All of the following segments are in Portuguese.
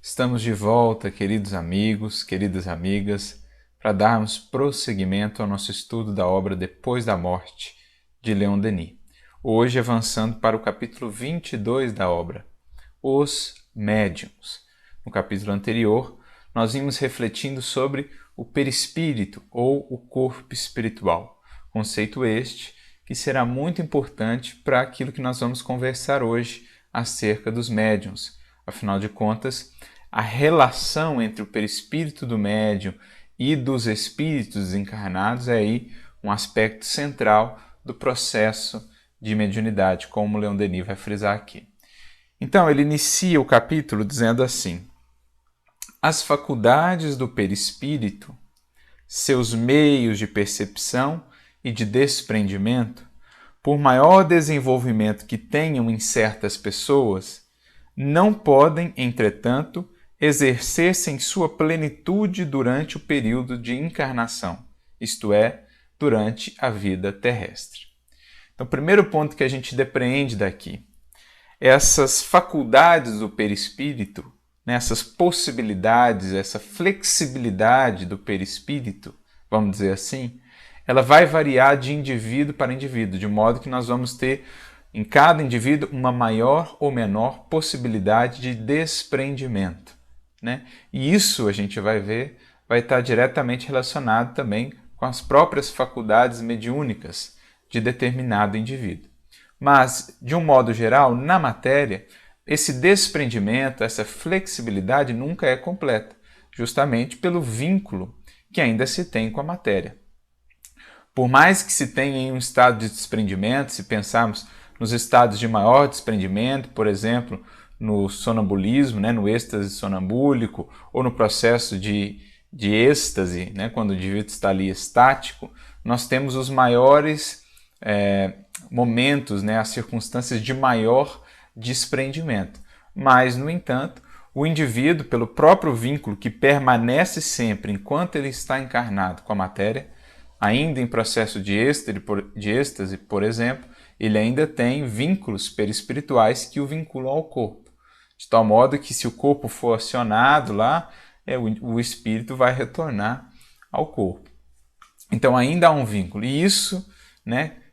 Estamos de volta, queridos amigos, queridas amigas, para darmos prosseguimento ao nosso estudo da obra Depois da Morte, de Leon Denis. Hoje avançando para o capítulo 22 da obra, Os Médiuns. No capítulo anterior, nós vimos refletindo sobre o perispírito ou o corpo espiritual, conceito este que será muito importante para aquilo que nós vamos conversar hoje acerca dos médiuns. Afinal de contas, a relação entre o perispírito do médium e dos espíritos desencarnados é aí um aspecto central do processo de mediunidade, como Leon Denis vai frisar aqui. Então, ele inicia o capítulo dizendo assim: as faculdades do perispírito, seus meios de percepção e de desprendimento, por maior desenvolvimento que tenham em certas pessoas, não podem, entretanto, exercer-se em sua plenitude durante o período de encarnação, isto é, durante a vida terrestre. Então, o primeiro ponto que a gente depreende daqui, essas faculdades do perispírito, essas possibilidades, essa flexibilidade do perispírito, vamos dizer assim, ela vai variar de indivíduo para indivíduo, de modo que nós vamos ter em cada indivíduo uma maior ou menor possibilidade de desprendimento. E isso a gente vai ver, vai estar diretamente relacionado também com as próprias faculdades mediúnicas de determinado indivíduo. Mas, de um modo geral, na matéria, esse desprendimento, essa flexibilidade nunca é completa, justamente pelo vínculo que ainda se tem com a matéria. Por mais que se tenha em um estado de desprendimento, se pensarmos nos estados de maior desprendimento, por exemplo, no sonambulismo, no êxtase sonambúlico, ou no processo de êxtase, quando o indivíduo está ali estático, nós temos os maiores momentos, as circunstâncias de maior desprendimento. Mas, no entanto, o indivíduo, pelo próprio vínculo que permanece sempre enquanto ele está encarnado com a matéria, ainda em processo de êxtase, por exemplo, ele ainda tem vínculos perispirituais que o vinculam ao corpo. De tal modo que, se o corpo for acionado lá, o espírito vai retornar ao corpo. Então, ainda há um vínculo. E isso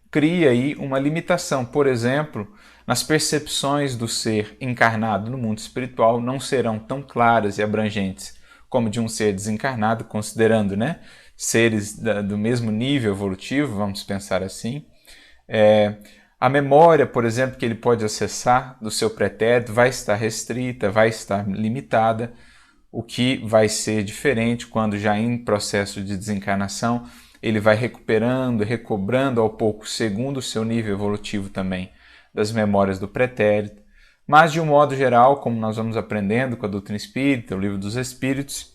cria aí uma limitação. Por exemplo, nas percepções do ser encarnado no mundo espiritual não serão tão claras e abrangentes como de um ser desencarnado, considerando seres do mesmo nível evolutivo, vamos pensar assim. A memória, por exemplo, que ele pode acessar do seu pretérito vai estar restrita, vai estar limitada, o que vai ser diferente quando já em processo de desencarnação ele vai recuperando, recobrando ao pouco, segundo o seu nível evolutivo também, das memórias do pretérito. Mas, de um modo geral, como nós vamos aprendendo com a doutrina espírita, o livro dos Espíritos,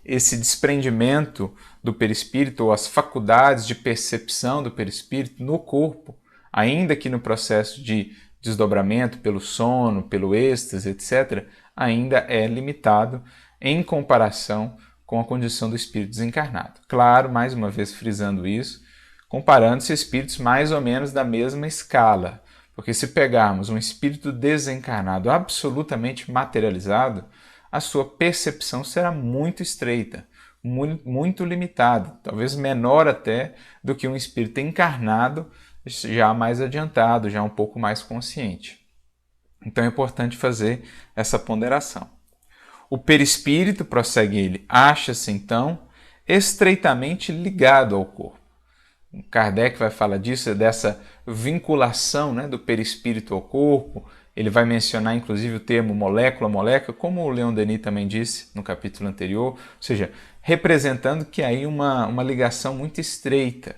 esse desprendimento do perispírito, ou as faculdades de percepção do perispírito no corpo, ainda que no processo de desdobramento pelo sono, pelo êxtase, etc., ainda é limitado em comparação com a condição do espírito desencarnado. Claro, mais uma vez frisando isso, comparando-se espíritos mais ou menos da mesma escala, porque se pegarmos um espírito desencarnado absolutamente materializado, a sua percepção será muito estreita, muito limitada, talvez menor até do que um espírito encarnado já mais adiantado, já um pouco mais consciente. Então é importante fazer essa ponderação. O perispírito, prossegue ele, acha-se então estreitamente ligado ao corpo. Kardec vai falar disso, dessa vinculação do perispírito ao corpo. Ele vai mencionar inclusive o termo molécula a molécula, como o Leon Denis também disse no capítulo anterior, ou seja, representando que aí uma ligação muito estreita.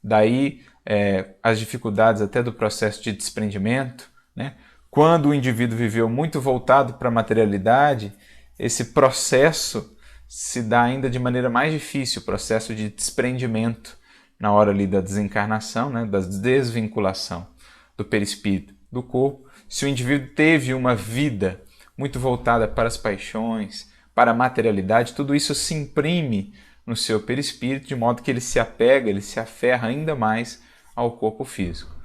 Daí as dificuldades até do processo de desprendimento. Quando o indivíduo viveu muito voltado para a materialidade, esse processo se dá ainda de maneira mais difícil, o processo de desprendimento na hora ali da desencarnação, da desvinculação do perispírito do corpo. Se o indivíduo teve uma vida muito voltada para as paixões, para a materialidade, tudo isso se imprime no seu perispírito, de modo que ele se apega, ele se aferra ainda mais ao corpo físico.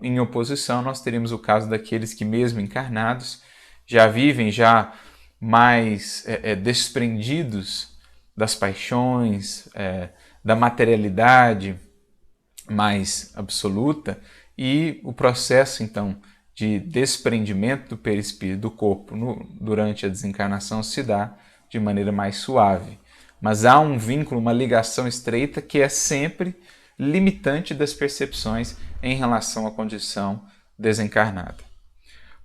Em oposição, nós teríamos o caso daqueles que, mesmo encarnados, já vivem, já mais desprendidos das paixões, da materialidade mais absoluta, e o processo, então, de desprendimento do perispírito do corpo durante a desencarnação se dá de maneira mais suave. Mas há um vínculo, uma ligação estreita que é sempre limitante das percepções em relação à condição desencarnada.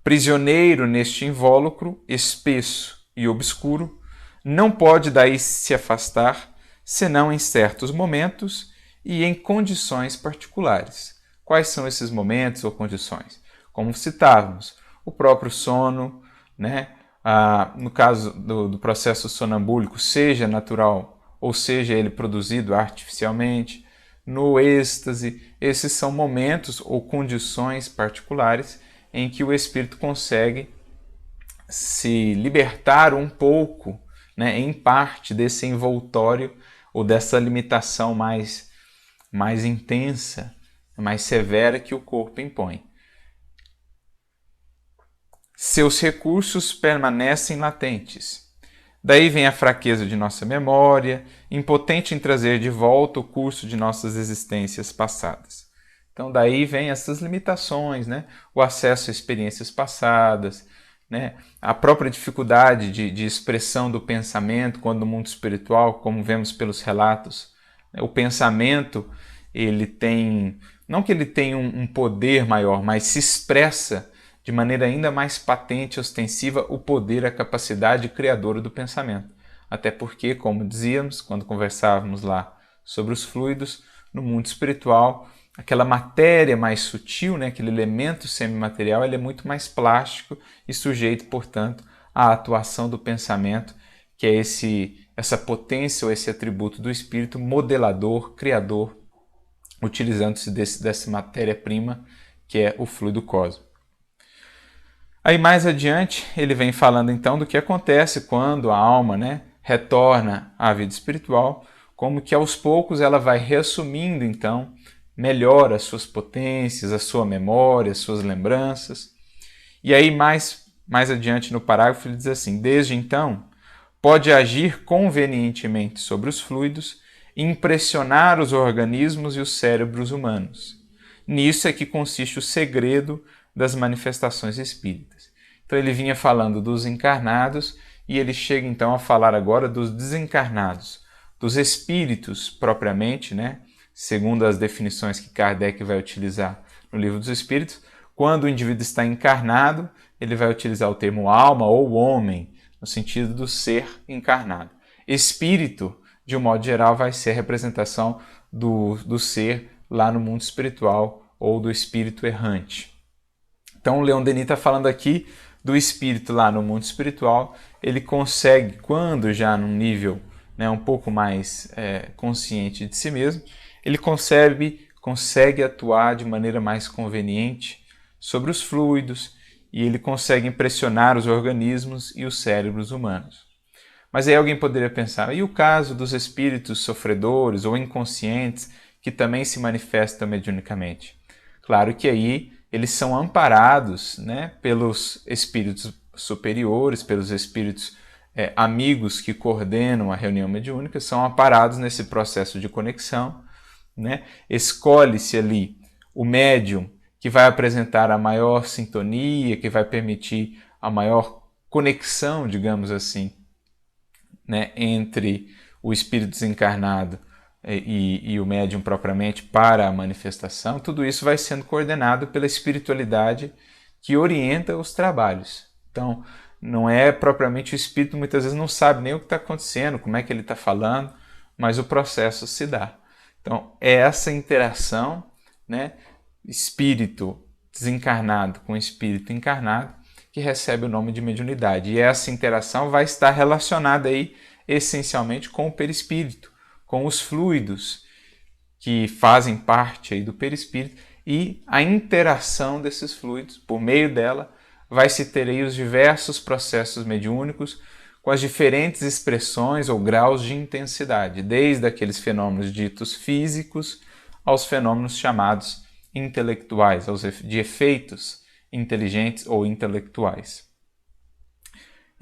Prisioneiro neste invólucro espesso e obscuro, não pode daí se afastar, senão em certos momentos e em condições particulares. Quais são esses momentos ou condições? Como citávamos, o próprio sono, né? No caso do processo sonambúlico, seja natural ou seja ele produzido artificialmente, no êxtase, esses são momentos ou condições particulares em que o espírito consegue se libertar um pouco, né, em parte, desse envoltório ou dessa limitação mais intensa, mais severa que o corpo impõe. Seus recursos permanecem latentes. Daí vem a fraqueza de nossa memória, impotente em trazer de volta o curso de nossas existências passadas. Então daí vem essas limitações, né? O acesso a experiências passadas, né? A própria dificuldade de expressão do pensamento quando no mundo espiritual, como vemos pelos relatos, né? O pensamento, ele tem, não que ele tenha um poder maior, mas se expressa de maneira ainda mais patente e ostensiva o poder, a capacidade criadora do pensamento. Até porque, como dizíamos, quando conversávamos lá sobre os fluidos, no mundo espiritual, aquela matéria mais sutil, né, aquele elemento semimaterial, ele é muito mais plástico e sujeito, portanto, à atuação do pensamento, que é essa potência ou esse atributo do espírito modelador, criador, utilizando-se dessa matéria-prima que é o fluido cósmico. Aí mais adiante ele vem falando então do que acontece quando a alma, né, retorna à vida espiritual, como que aos poucos ela vai reassumindo então melhor as suas potências, a sua memória, as suas lembranças. E aí mais adiante no parágrafo ele diz assim: desde então pode agir convenientemente sobre os fluidos e impressionar os organismos e os cérebros humanos. Nisso é que consiste o segredo das manifestações espíritas. Então ele vinha falando dos encarnados e ele chega então a falar agora dos desencarnados, dos espíritos propriamente, né? Segundo as definições que Kardec vai utilizar no Livro dos Espíritos. Quando o indivíduo está encarnado, ele vai utilizar o termo alma ou homem, no sentido do ser encarnado. Espírito, de um modo geral, vai ser a representação do ser lá no mundo espiritual ou do espírito errante. Então, o Leon Denis está falando aqui do espírito lá no mundo espiritual. Ele consegue, quando já num nível, né, um pouco mais consciente de si mesmo, ele consegue atuar de maneira mais conveniente sobre os fluidos e ele consegue impressionar os organismos e os cérebros humanos. Mas aí alguém poderia pensar, e o caso dos espíritos sofredores ou inconscientes que também se manifestam mediunicamente? Claro que aí eles são amparados, né, pelos espíritos superiores, pelos espíritos amigos que coordenam a reunião mediúnica, são amparados nesse processo de conexão, né? Escolhe-se ali o médium que vai apresentar a maior sintonia, que vai permitir a maior conexão, digamos assim, né, entre o espírito desencarnado e o médium propriamente para a manifestação. Tudo isso vai sendo coordenado pela espiritualidade que orienta os trabalhos. Então, não é propriamente o espírito, muitas vezes não sabe nem o que está acontecendo, como é que ele está falando, mas o processo se dá. Então, é essa interação, né, espírito desencarnado com espírito encarnado, que recebe o nome de mediunidade. E essa interação vai estar relacionada aí essencialmente com o perispírito, com os fluidos que fazem parte aí do perispírito, e a interação desses fluidos, por meio dela, vai se ter aí os diversos processos mediúnicos com as diferentes expressões ou graus de intensidade, desde aqueles fenômenos ditos físicos aos fenômenos chamados intelectuais, de efeitos inteligentes ou intelectuais.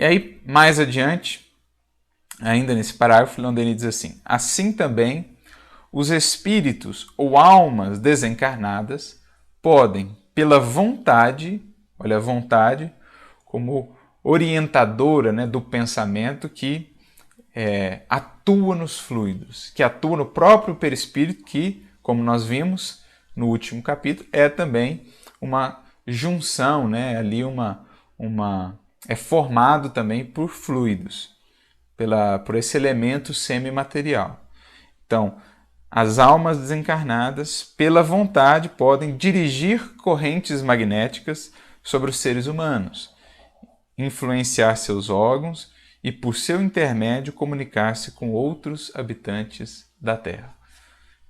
E aí, mais adiante, ainda nesse parágrafo, Leon Denis diz assim: assim também, os espíritos ou almas desencarnadas podem, pela vontade, olha a vontade, como orientadora, né, do pensamento que atua nos fluidos, que atua no próprio perispírito, que, como nós vimos no último capítulo, é também uma junção, né, ali é formado também por fluidos, por esse elemento semimaterial. Então, as almas desencarnadas, pela vontade, podem dirigir correntes magnéticas sobre os seres humanos, influenciar seus órgãos e, por seu intermédio, comunicar-se com outros habitantes da Terra.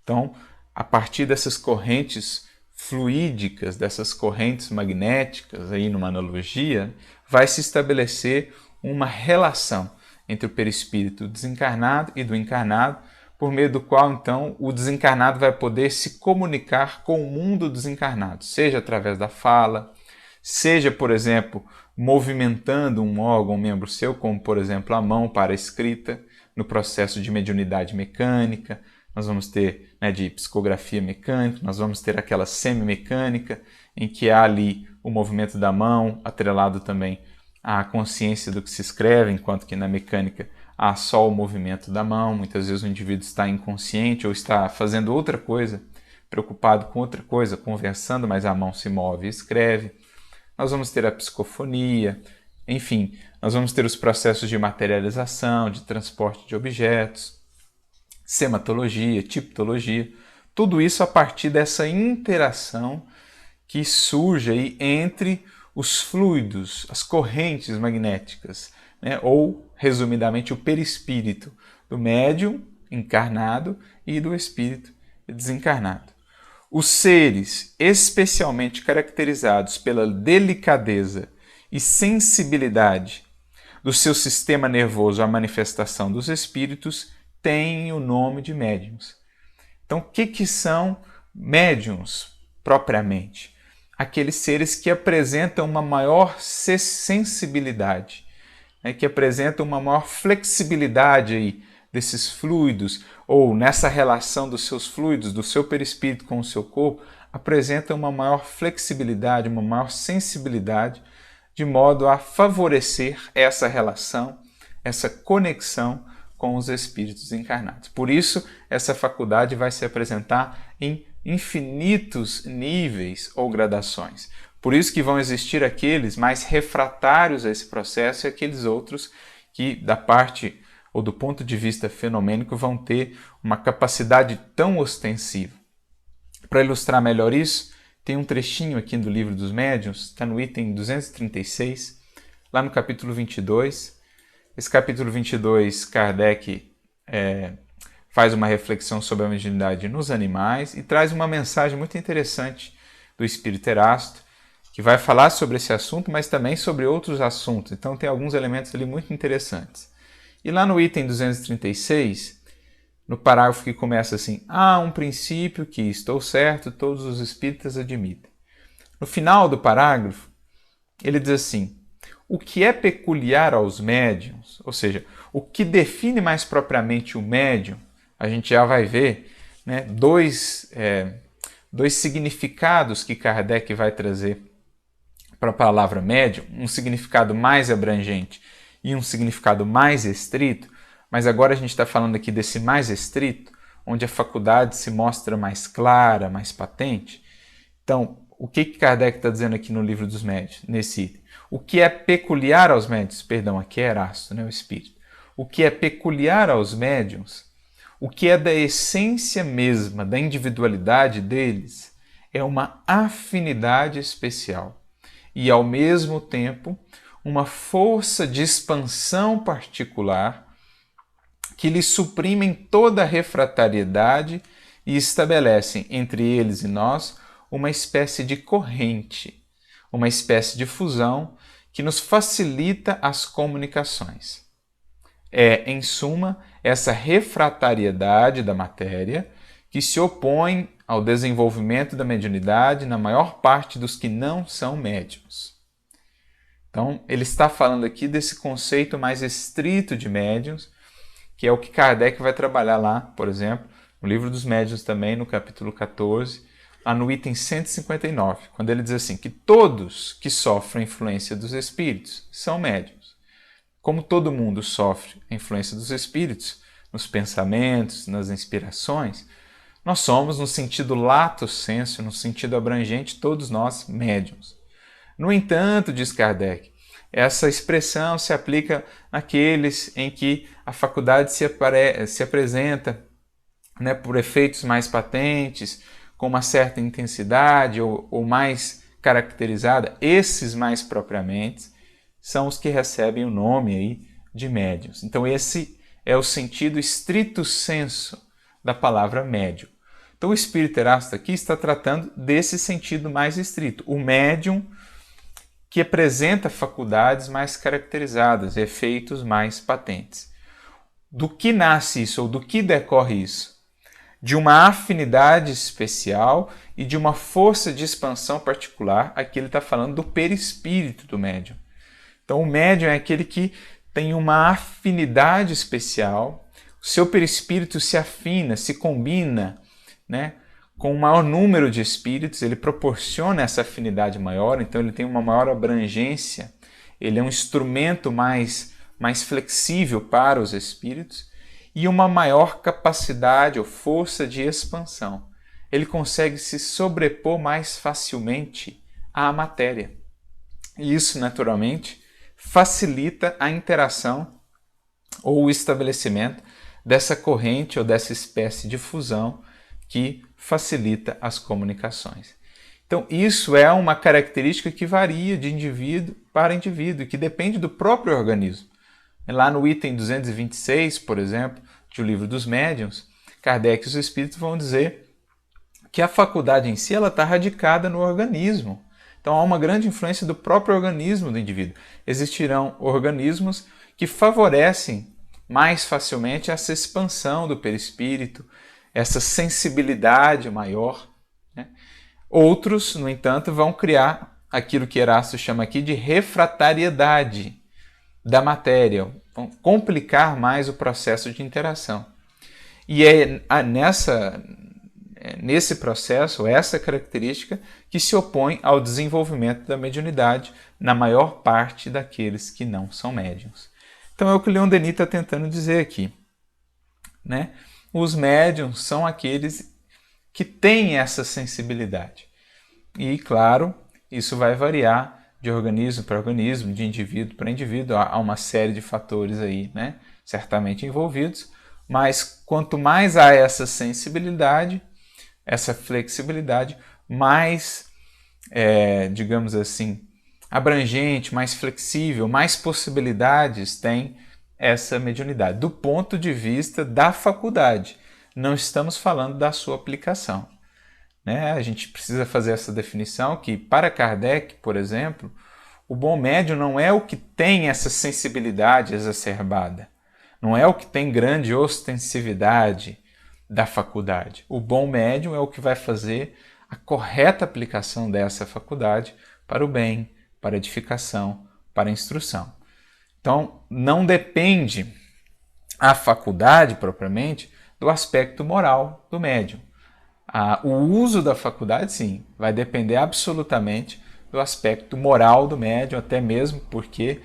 Então, a partir dessas correntes fluídicas, dessas correntes magnéticas, aí numa analogia, vai se estabelecer uma relação entre o perispírito desencarnado e do encarnado, por meio do qual, então, o desencarnado vai poder se comunicar com o mundo desencarnado, seja através da fala, seja, por exemplo, movimentando um órgão, um membro seu, como, por exemplo, a mão para a escrita, no processo de mediunidade mecânica. Nós vamos ter, né, de psicografia mecânica, nós vamos ter aquela semimecânica, em que há ali o movimento da mão, atrelado também à consciência do que se escreve, enquanto que na mecânica há só o movimento da mão. Muitas vezes o indivíduo está inconsciente ou está fazendo outra coisa, preocupado com outra coisa, conversando, mas a mão se move e escreve. Nós vamos ter a psicofonia, enfim, nós vamos ter os processos de materialização, de transporte de objetos, sematologia, tipologia, tudo isso a partir dessa interação que surge aí entre os fluidos, as correntes magnéticas, né? Ou, resumidamente, o perispírito do médium encarnado e do espírito desencarnado. Os seres especialmente caracterizados pela delicadeza e sensibilidade do seu sistema nervoso à manifestação dos espíritos têm o nome de médiuns. Então, o que são médiuns propriamente? Aqueles seres que apresentam uma maior sensibilidade, né, que apresentam uma maior flexibilidade aí desses fluidos, ou nessa relação dos seus fluidos, do seu perispírito com o seu corpo, apresentam uma maior flexibilidade, uma maior sensibilidade, de modo a favorecer essa relação, essa conexão com os espíritos encarnados. Por isso, essa faculdade vai se apresentar em infinitos níveis ou gradações. Por isso que vão existir aqueles mais refratários a esse processo e aqueles outros que, da parte ou do ponto de vista fenomênico, vão ter uma capacidade tão ostensiva. Para ilustrar melhor isso, tem um trechinho aqui do Livro dos Médiuns, está no item 236, lá no capítulo 22. Esse capítulo 22, Kardec faz uma reflexão sobre a mediunidade nos animais e traz uma mensagem muito interessante do Espírito Erasto, que vai falar sobre esse assunto, mas também sobre outros assuntos. Então tem alguns elementos ali muito interessantes. E lá no item 236, no parágrafo que começa assim: há um princípio que, estou certo, todos os espíritas admitem. No final do parágrafo, ele diz assim: o que é peculiar aos médiuns, ou seja, o que define mais propriamente o médium, a gente já vai ver, né, dois significados que Kardec vai trazer para a palavra médium, um significado mais abrangente e um significado mais estrito, mas agora a gente está falando aqui desse mais estrito, onde a faculdade se mostra mais clara, mais patente. Então, o que Kardec está dizendo aqui no Livro dos Médiuns, nesse item? O que é peculiar aos médiuns, perdão, aqui é Erasto, né, o espírito. O que é peculiar aos médiuns, o que é da essência mesma, da individualidade deles, é uma afinidade especial e, ao mesmo tempo, uma força de expansão particular que lhes suprimem toda a refratariedade e estabelecem entre eles e nós uma espécie de corrente, uma espécie de fusão que nos facilita as comunicações. É, em suma, essa refratariedade da matéria que se opõe ao desenvolvimento da mediunidade na maior parte dos que não são médiuns. Então, ele está falando aqui desse conceito mais estrito de médiuns, que é o que Kardec vai trabalhar lá, por exemplo, no Livro dos Médiuns também, no capítulo 14, lá no item 159, quando ele diz assim, que todos que sofrem a influência dos espíritos são médiuns. Como todo mundo sofre a influência dos espíritos, nos pensamentos, nas inspirações, nós somos, no sentido lato sensu, no sentido abrangente, todos nós médiuns. No entanto, diz Kardec, essa expressão se aplica naqueles em que a faculdade se apresenta, né, por efeitos mais patentes, com uma certa intensidade ou mais caracterizada. Esses mais propriamente são os que recebem o nome aí de médiuns. Então esse é o sentido estrito sensu da palavra médium. Então o Espírito Erasto aqui está tratando desse sentido mais estrito, o médium que apresenta faculdades mais caracterizadas, efeitos mais patentes. Do que nasce isso, ou do que decorre isso? De uma afinidade especial e de uma força de expansão particular. Aqui ele está falando do perispírito do médium. Então o médium é aquele que tem uma afinidade especial, o seu perispírito se afina, se combina, né, com um maior número de espíritos, ele proporciona essa afinidade maior, então ele tem uma maior abrangência, ele é um instrumento mais flexível para os espíritos e uma maior capacidade ou força de expansão. Ele consegue se sobrepor mais facilmente à matéria. E isso, naturalmente, facilita a interação ou o estabelecimento dessa corrente ou dessa espécie de fusão que facilita as comunicações. Então, isso é uma característica que varia de indivíduo para indivíduo, que depende do próprio organismo. Lá no item 226, por exemplo, de O Livro dos Médiuns, Kardec e os Espíritos vão dizer que a faculdade em si está radicada no organismo. Então, há uma grande influência do próprio organismo do indivíduo. Existirão organismos que favorecem mais facilmente essa expansão do perispírito, essa sensibilidade maior, né? Outros, no entanto, vão criar aquilo que Erasto chama aqui de refratariedade da matéria, vão complicar mais o processo de interação. E é nesse processo, essa característica que se opõe ao desenvolvimento da mediunidade na maior parte daqueles que não são médiuns. Então é o que o Leon Denis está tentando dizer aqui, né? Os médiuns são aqueles que têm essa sensibilidade. E, claro, isso vai variar de organismo para organismo, de indivíduo para indivíduo. Há uma série de fatores aí, né, certamente envolvidos. Mas quanto mais há essa sensibilidade, essa flexibilidade, mais, digamos assim, abrangente, mais flexível, mais possibilidades tem essa mediunidade, do ponto de vista da faculdade. Não estamos falando da sua aplicação, né? A gente precisa fazer essa definição que, para Kardec, por exemplo, o bom médium não é o que tem essa sensibilidade exacerbada, não é o que tem grande ostensividade da faculdade. O bom médium é o que vai fazer a correta aplicação dessa faculdade para o bem, para a edificação, para a instrução. Então, não depende a faculdade, propriamente, do aspecto moral do médium. O uso da faculdade, sim, vai depender absolutamente do aspecto moral do médium, até mesmo porque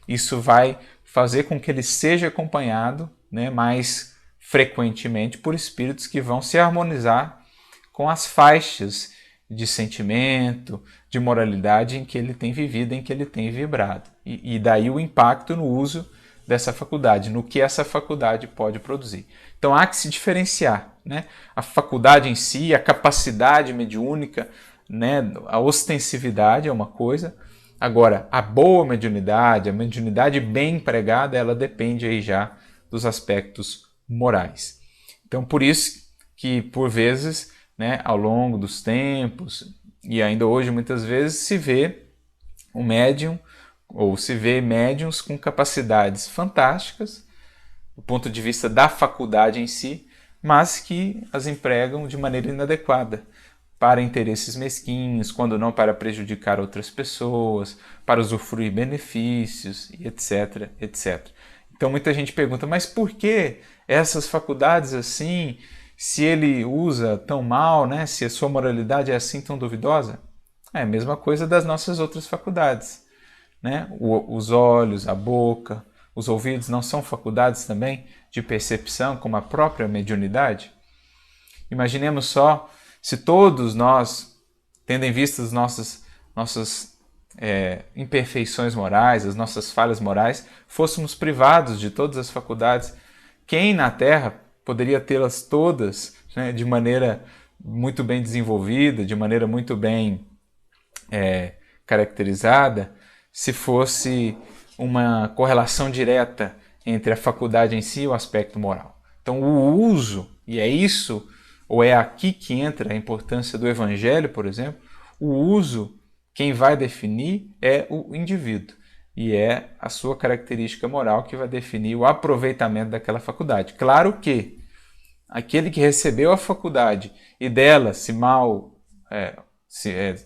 isso vai fazer com que ele seja acompanhado, né, mais frequentemente por espíritos que vão se harmonizar com as faixas de sentimento, de moralidade em que ele tem vivido, em que ele tem vibrado. E daí o impacto no uso dessa faculdade, no que essa faculdade pode produzir. Então há que se diferenciar, né? A faculdade em si, a capacidade mediúnica, né? A ostensividade é uma coisa. Agora, a boa mediunidade, a mediunidade bem empregada, ela depende aí já dos aspectos morais. Então, por isso que, por vezes, né, ao longo dos tempos, e ainda hoje muitas vezes, se vê um médium, ou se vê médiums com capacidades fantásticas, do ponto de vista da faculdade em si, mas que as empregam de maneira inadequada, para interesses mesquinhos, quando não para prejudicar outras pessoas, para usufruir benefícios, e etc, etc. Então muita gente pergunta, mas por que essas faculdades assim, se ele usa tão mal, né? Se a sua moralidade é assim tão duvidosa? É a mesma coisa das nossas outras faculdades, né? Os olhos, a boca, os ouvidos não são faculdades também de percepção, como a própria mediunidade? Imaginemos só se todos nós, tendo em vista as nossas imperfeições morais, as nossas falhas morais, fôssemos privados de todas as faculdades, quem na Terra poderia tê-las todas, né, de maneira muito bem desenvolvida, de maneira muito bem caracterizada, se fosse uma correlação direta entre a faculdade em si e o aspecto moral? Então, o uso, e é isso, ou é aqui que entra a importância do Evangelho, por exemplo, o uso, quem vai definir é o indivíduo. E é a sua característica moral que vai definir o aproveitamento daquela faculdade. Claro que aquele que recebeu a faculdade e dela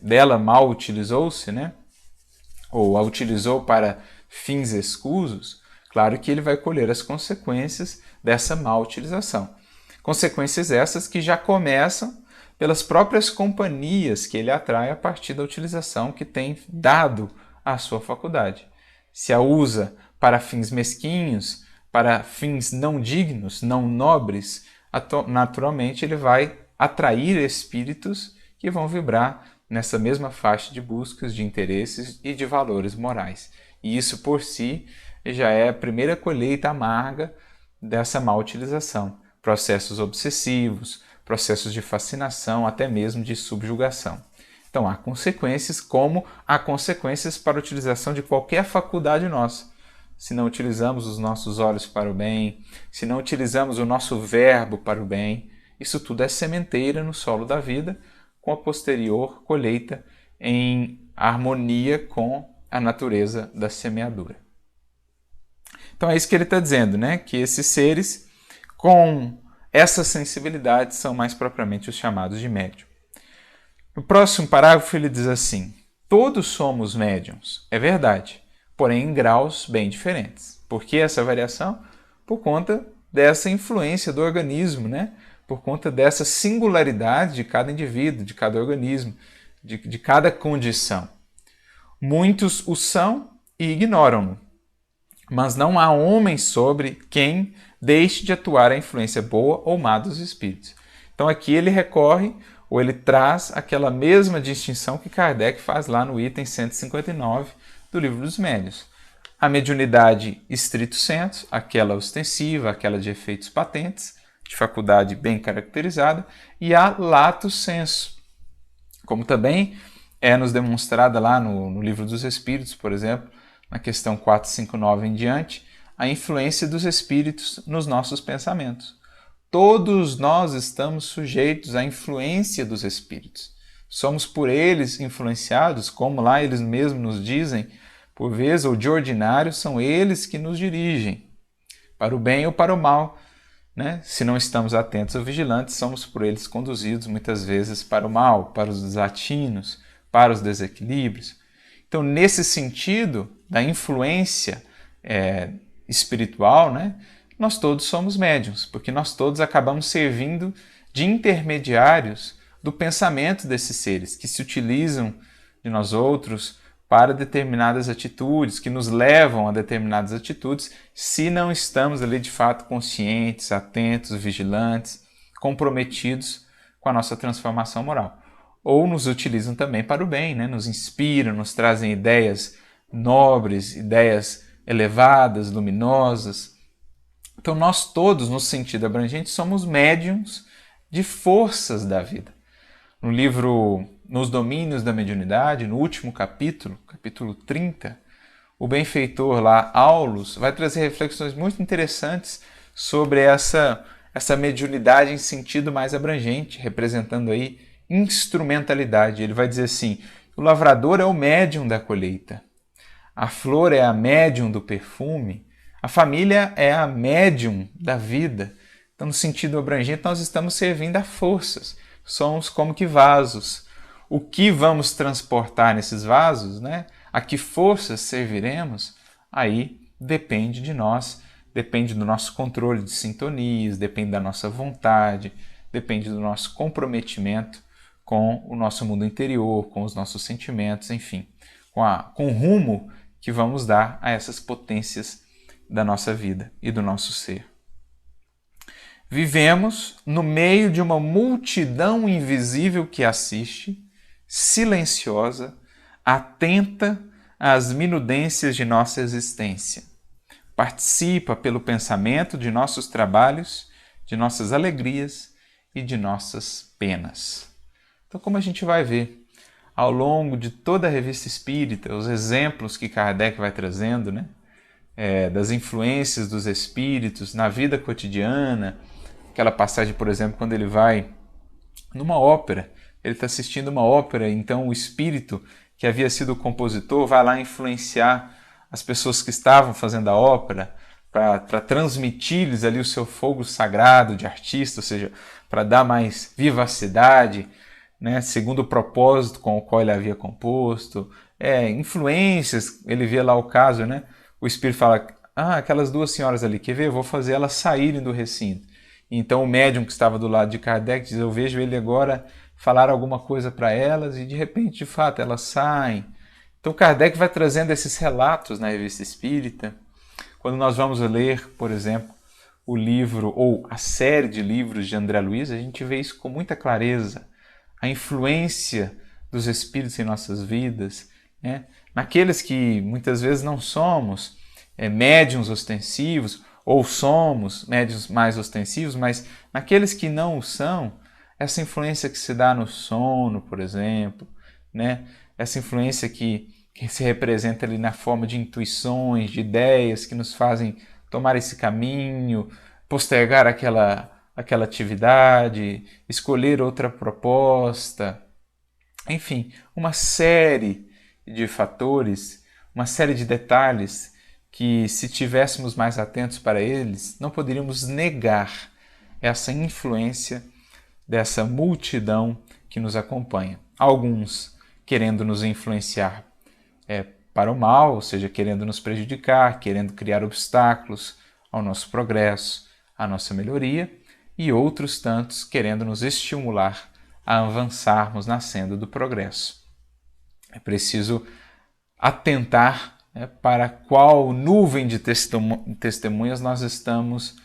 dela mal utilizou-se, né? Ou a utilizou para fins escusos, claro que ele vai colher as consequências dessa má utilização. Consequências essas que já começam pelas próprias companhias que ele atrai a partir da utilização que tem dado à sua faculdade. Se a usa para fins mesquinhos, para fins não dignos, não nobres, naturalmente ele vai atrair espíritos que vão vibrar nessa mesma faixa de buscas, de interesses e de valores morais. E isso por si já é a primeira colheita amarga dessa má utilização. Processos obsessivos, processos de fascinação, até mesmo de subjugação. Então há consequências, como há consequências para a utilização de qualquer faculdade nossa. Se não utilizamos os nossos olhos para o bem, se não utilizamos o nosso verbo para o bem, isso tudo é sementeira no solo da vida, com a posterior colheita em harmonia com a natureza da semeadura. Então é isso que ele está dizendo, né? Que esses seres com essa sensibilidade são mais propriamente os chamados de médium. No próximo parágrafo ele diz assim: todos somos médiums, é verdade, porém em graus bem diferentes. Por que essa variação? Por conta dessa influência do organismo, né? Por conta dessa singularidade de cada indivíduo, de cada organismo, de cada condição. Muitos o são e ignoram-no, mas não há homem sobre quem deixe de atuar a influência boa ou má dos espíritos. Então aqui ele recorre, ou ele traz aquela mesma distinção que Kardec faz lá no item 159 do Livro dos Médiuns. A mediunidade estrito sensu, aquela ostensiva, aquela de efeitos patentes, de faculdade bem caracterizada, e a lato sensu, como também é nos demonstrada lá no Livro dos Espíritos, por exemplo, na questão 459 em diante, a influência dos espíritos nos nossos pensamentos. Todos nós estamos sujeitos à influência dos espíritos. Somos por eles influenciados, como lá eles mesmos nos dizem, por vezes ou de ordinário, são eles que nos dirigem, para o bem ou para o mal. Né? Se não estamos atentos ou vigilantes, somos por eles conduzidos muitas vezes para o mal, para os desatinos, para os desequilíbrios. Então, nesse sentido da influência espiritual, né, nós todos somos médiuns, porque nós todos acabamos servindo de intermediários do pensamento desses seres, que se utilizam de nós outros para determinadas atitudes, que nos levam a determinadas atitudes, se não estamos ali de fato conscientes, atentos, vigilantes, comprometidos com a nossa transformação moral. Ou nos utilizam também para o bem, né? Nos inspiram, nos trazem ideias nobres, ideias elevadas, luminosas. Então nós todos, no sentido abrangente, somos médiums de forças da vida. No livro Nos Domínios da Mediunidade, no último capítulo, capítulo 30, o benfeitor lá, Aulus, vai trazer reflexões muito interessantes sobre essa mediunidade em sentido mais abrangente, representando aí instrumentalidade. Ele vai dizer assim: o lavrador é o médium da colheita, a flor é a médium do perfume, a família é a médium da vida. Então, no sentido abrangente, nós estamos servindo a forças. somos como que vasos. O que vamos transportar nesses vasos, né? A que forças serviremos, aí depende de nós, depende do nosso controle de sintonias, depende da nossa vontade, depende do nosso comprometimento com o nosso mundo interior, com os nossos sentimentos, enfim, com o rumo que vamos dar a essas potências da nossa vida e do nosso ser. Vivemos no meio de uma multidão invisível que assiste, silenciosa, atenta às minudências de nossa existência. Participa pelo pensamento de nossos trabalhos, de nossas alegrias e de nossas penas. Então, como a gente vai ver ao longo de toda a Revista Espírita, os exemplos que Kardec vai trazendo, né? Das influências dos espíritos na vida cotidiana, aquela passagem, por exemplo, quando ele vai numa ópera, ele está assistindo uma ópera, então o espírito que havia sido o compositor vai lá influenciar as pessoas que estavam fazendo a ópera para transmitir-lhes ali o seu fogo sagrado de artista, ou seja, para dar mais vivacidade, né, segundo o propósito com o qual ele havia composto. Influências, ele vê lá o caso, né? O espírito fala, aquelas duas senhoras ali, quer ver? Eu vou fazer elas saírem do recinto. Então o médium que estava do lado de Kardec diz, eu vejo ele agora falar alguma coisa para elas e de repente, de fato, elas saem. Então Kardec vai trazendo esses relatos na Revista Espírita. Quando nós vamos ler, por exemplo, o livro ou a série de livros de André Luiz, a gente vê isso com muita clareza. A influência dos espíritos em nossas vidas, né? Naqueles que muitas vezes não somos médiuns ostensivos, ou somos médiuns mais ostensivos, mas naqueles que não o são, essa influência que se dá no sono, por exemplo, né? Essa influência que se representa ali na forma de intuições, de ideias que nos fazem tomar esse caminho, postergar aquela atividade, escolher outra proposta, enfim, uma série de fatores, uma série de detalhes que, se tivéssemos mais atentos para eles, não poderíamos negar essa influência dessa multidão que nos acompanha. Alguns querendo nos influenciar para o mal, ou seja, querendo nos prejudicar, querendo criar obstáculos ao nosso progresso, à nossa melhoria, e outros tantos querendo nos estimular a avançarmos na senda do progresso. É preciso atentar para qual nuvem de testemunhas nós estamos,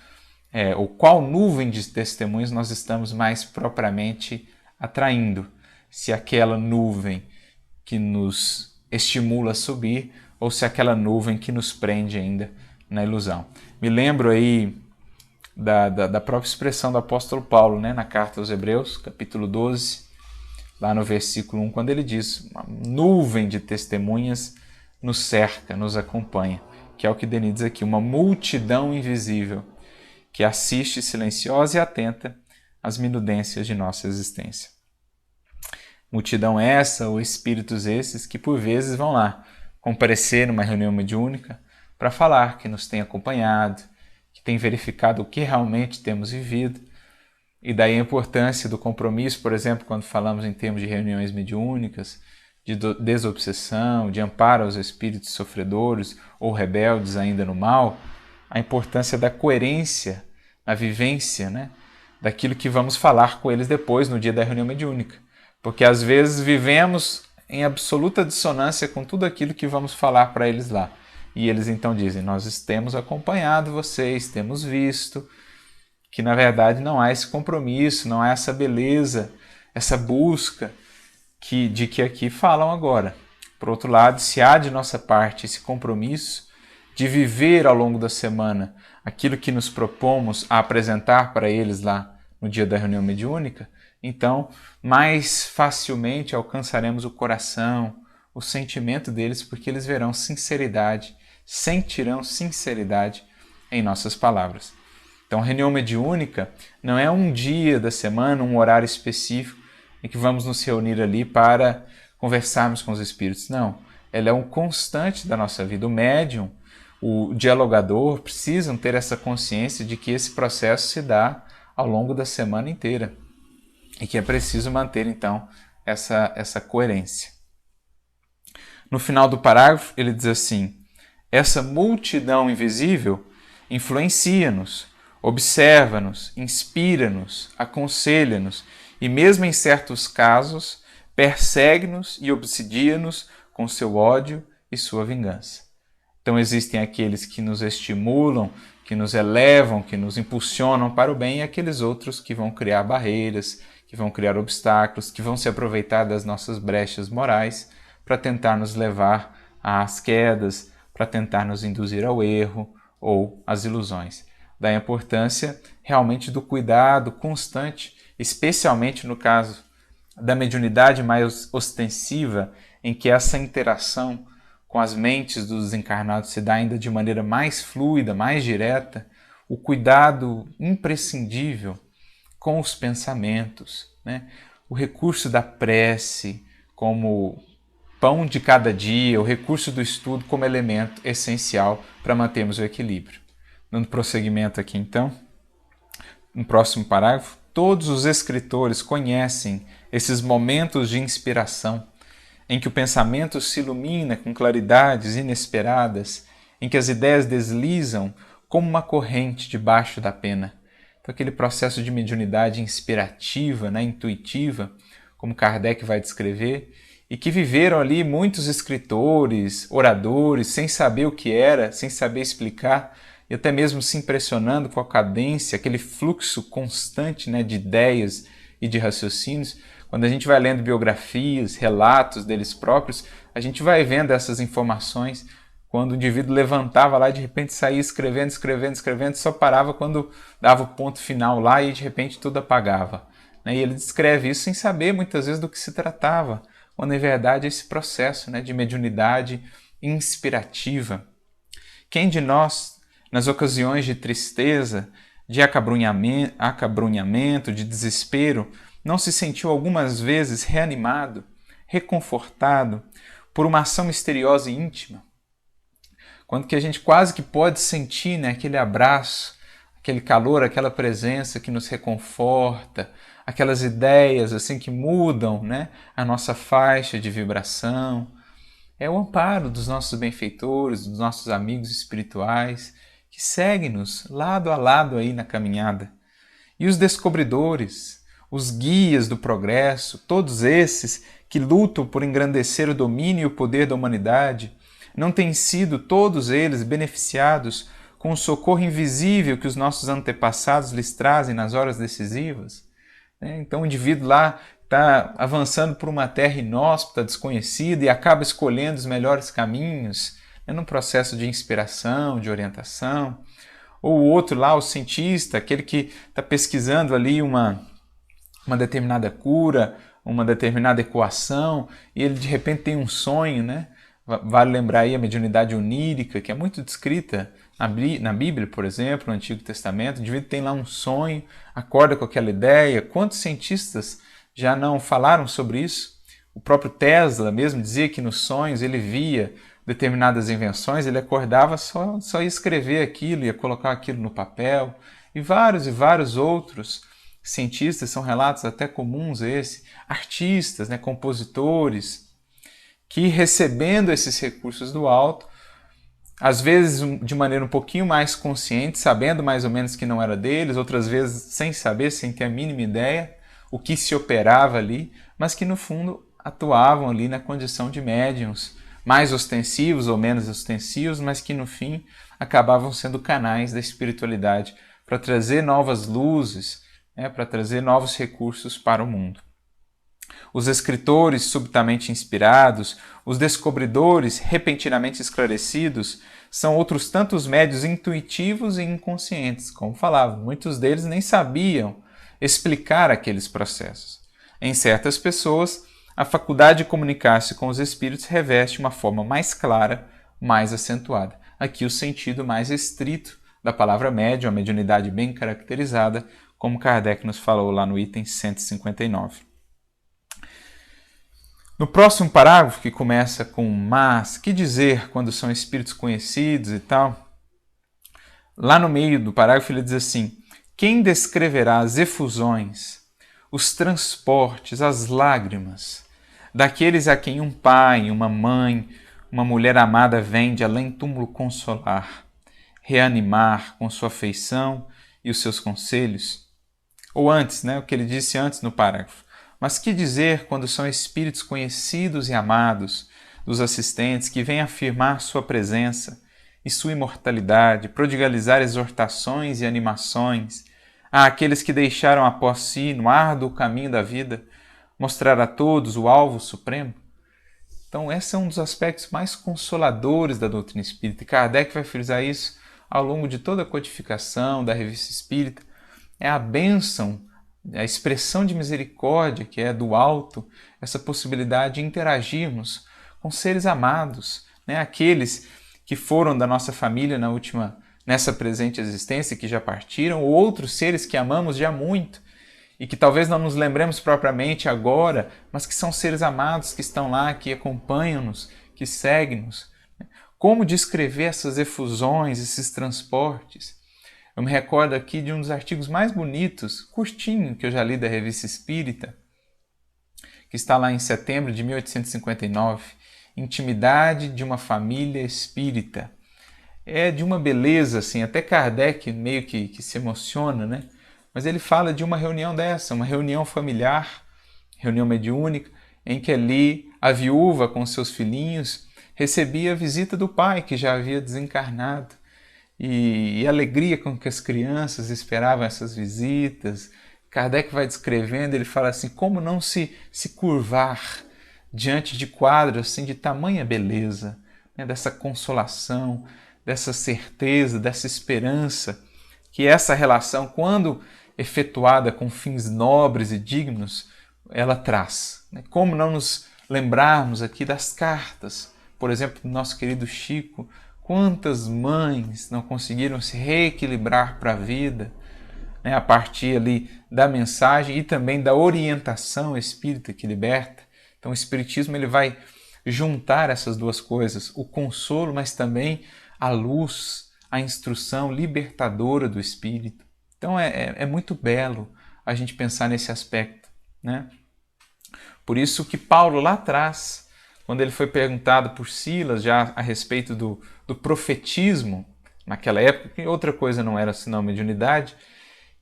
ou qual nuvem de testemunhas nós estamos mais propriamente atraindo. Se aquela nuvem que nos estimula a subir ou se aquela nuvem que nos prende ainda na ilusão. Me lembro aí da própria expressão do apóstolo Paulo, né, na carta aos Hebreus, capítulo 12, lá no versículo 1, quando ele diz, uma nuvem de testemunhas nos cerca, nos acompanha, que é o que Denis diz aqui, uma multidão invisível que assiste silenciosa e atenta às minudências de nossa existência. Multidão essa, ou espíritos esses, que por vezes vão lá comparecer numa reunião mediúnica para falar que nos tem acompanhado, que tem verificado o que realmente temos vivido, e daí a importância do compromisso, por exemplo, quando falamos em termos de reuniões mediúnicas, de desobsessão, de amparo aos espíritos sofredores ou rebeldes ainda no mal, a importância da coerência na vivência, né, daquilo que vamos falar com eles depois, no dia da reunião mediúnica. Porque às vezes vivemos em absoluta dissonância com tudo aquilo que vamos falar para eles lá. E eles então dizem, nós temos acompanhado vocês, temos visto, que na verdade não há esse compromisso, não há essa beleza, essa busca de que aqui falam agora. Por outro lado, se há de nossa parte esse compromisso de viver ao longo da semana aquilo que nos propomos a apresentar para eles lá no dia da reunião mediúnica, então mais facilmente alcançaremos o coração, o sentimento deles, porque eles verão sinceridade, sentirão sinceridade em nossas palavras. Então, a reunião mediúnica não é um dia da semana, um horário específico em que vamos nos reunir ali para conversarmos com os espíritos. Não, ela é um constante da nossa vida. O médium, o dialogador, precisam ter essa consciência de que esse processo se dá ao longo da semana inteira. e que é preciso manter, então, essa coerência. No final do parágrafo, ele diz assim: essa multidão invisível influencia-nos, observa-nos, inspira-nos, aconselha-nos e, mesmo em certos casos, persegue-nos e obsidia-nos com seu ódio e sua vingança. Então existem aqueles que nos estimulam, que nos elevam, que nos impulsionam para o bem, e aqueles outros que vão criar barreiras, que vão criar obstáculos, que vão se aproveitar das nossas brechas morais para tentar nos levar às quedas, para tentar nos induzir ao erro ou às ilusões. Daí a importância realmente do cuidado constante, especialmente no caso da mediunidade mais ostensiva, em que essa interação com as mentes dos desencarnados se dá ainda de maneira mais fluida, mais direta, o cuidado imprescindível com os pensamentos, né? O recurso da prece como pão de cada dia, o recurso do estudo como elemento essencial para mantermos o equilíbrio. Dando prosseguimento aqui então, no próximo parágrafo, todos os escritores conhecem esses momentos de inspiração, em que o pensamento se ilumina com claridades inesperadas, em que as ideias deslizam como uma corrente debaixo da pena. Então, aquele processo de mediunidade inspirativa, né, intuitiva, como Kardec vai descrever, e que viveram ali muitos escritores, oradores, sem saber o que era, sem saber explicar, e até mesmo se impressionando com a cadência, aquele fluxo constante, né, de ideias e de raciocínios. Quando a gente vai lendo biografias, relatos deles próprios, a gente vai vendo essas informações. Quando o indivíduo levantava lá, de repente saía escrevendo, só parava quando dava o ponto final lá e de repente tudo apagava. E ele descreve isso sem saber muitas vezes do que se tratava, quando em verdade é esse processo, né, de mediunidade inspirativa. Quem de nós, nas ocasiões de tristeza, de acabrunhamento, de desespero, não se sentiu algumas vezes reanimado, reconfortado por uma ação misteriosa e íntima? Quando que a gente quase que pode sentir, né, aquele abraço, aquele calor, aquela presença que nos reconforta, aquelas ideias assim que mudam, né, a nossa faixa de vibração. É o amparo dos nossos benfeitores, dos nossos amigos espirituais, que seguem-nos lado a lado aí na caminhada. E os descobridores, os guias do progresso, todos esses que lutam por engrandecer o domínio e o poder da humanidade, não têm sido todos eles beneficiados com o socorro invisível que os nossos antepassados lhes trazem nas horas decisivas? Então o indivíduo lá está avançando por uma terra inóspita, desconhecida, e acaba escolhendo os melhores caminhos, num processo de inspiração, de orientação. Ou o outro lá, o cientista, aquele que está pesquisando ali uma determinada cura, uma determinada equação, e ele de repente tem um sonho, né? Vale lembrar aí a mediunidade onírica, que é muito descrita na Bíblia, por exemplo, no Antigo Testamento. O indivíduo tem lá um sonho, acorda com aquela ideia. Quantos cientistas já não falaram sobre isso? O próprio Tesla mesmo dizia que nos sonhos ele via determinadas invenções, ele acordava, só ia escrever aquilo, ia colocar aquilo no papel. E vários outros cientistas, são relatos até comuns esse, artistas, né, compositores, que recebendo esses recursos do alto, às vezes de maneira um pouquinho mais consciente, sabendo mais ou menos que não era deles, outras vezes sem saber, sem ter a mínima ideia o que se operava ali, mas que no fundo atuavam ali na condição de médiuns, mais ostensivos ou menos ostensivos, mas que no fim acabavam sendo canais da espiritualidade para trazer novas luzes, para trazer novos recursos para o mundo. Os escritores subitamente inspirados, os descobridores repentinamente esclarecidos, são outros tantos médios intuitivos e inconscientes. Como falava, muitos deles nem sabiam explicar aqueles processos. Em certas pessoas, a faculdade de comunicar-se com os espíritos reveste uma forma mais clara, mais acentuada. Aqui o sentido mais estrito da palavra médium, a mediunidade bem caracterizada, como Kardec nos falou lá no item 159. No próximo parágrafo, que começa com mas, que dizer quando são espíritos conhecidos e tal, lá no meio do parágrafo ele diz assim: quem descreverá as efusões, os transportes, as lágrimas daqueles a quem um pai, uma mãe, uma mulher amada vem de além túmulo consolar, reanimar com sua afeição e os seus conselhos. Ou antes, o que ele disse antes no parágrafo. Mas que dizer quando são espíritos conhecidos e amados dos assistentes que vêm afirmar sua presença e sua imortalidade, prodigalizar exortações e animações àqueles que deixaram após si, no árduo caminho da vida, mostrar a todos o alvo supremo? Então, esse é um dos aspectos mais consoladores da doutrina espírita. E Kardec vai frisar isso ao longo de toda a codificação da Revista Espírita. É a bênção, a expressão de misericórdia que é do alto, essa possibilidade de interagirmos com seres amados, aqueles que foram da nossa família nessa presente existência, que já partiram, ou outros seres que amamos já muito e que talvez não nos lembremos propriamente agora, mas que são seres amados que estão lá, que acompanham-nos, que seguem-nos. Como descrever essas efusões, esses transportes? Eu me recordo aqui de um dos artigos mais bonitos, curtinho, que eu já li da Revista Espírita, que está lá em setembro de 1859, Intimidade de uma Família Espírita. É de uma beleza, assim, até Kardec meio que se emociona, Mas ele fala de uma reunião dessa, uma reunião familiar, reunião mediúnica, em que ali a viúva com seus filhinhos recebia a visita do pai, que já havia desencarnado. E a alegria com que as crianças esperavam essas visitas. Kardec vai descrevendo, ele fala assim, como não se curvar diante de quadros assim, de tamanha beleza, dessa consolação, dessa certeza, dessa esperança, que essa relação, quando efetuada com fins nobres e dignos, ela traz. Como não nos lembrarmos aqui das cartas, por exemplo, do nosso querido Chico, quantas mães não conseguiram se reequilibrar para a vida, a partir ali da mensagem e também da orientação espírita que liberta. Então o Espiritismo ele vai juntar essas duas coisas, o consolo, mas também a luz, a instrução libertadora do Espírito. Então é muito belo a gente pensar nesse aspecto. Por isso que Paulo lá atrás, quando ele foi perguntado por Silas já a respeito do profetismo, naquela época, que outra coisa não era senão mediunidade,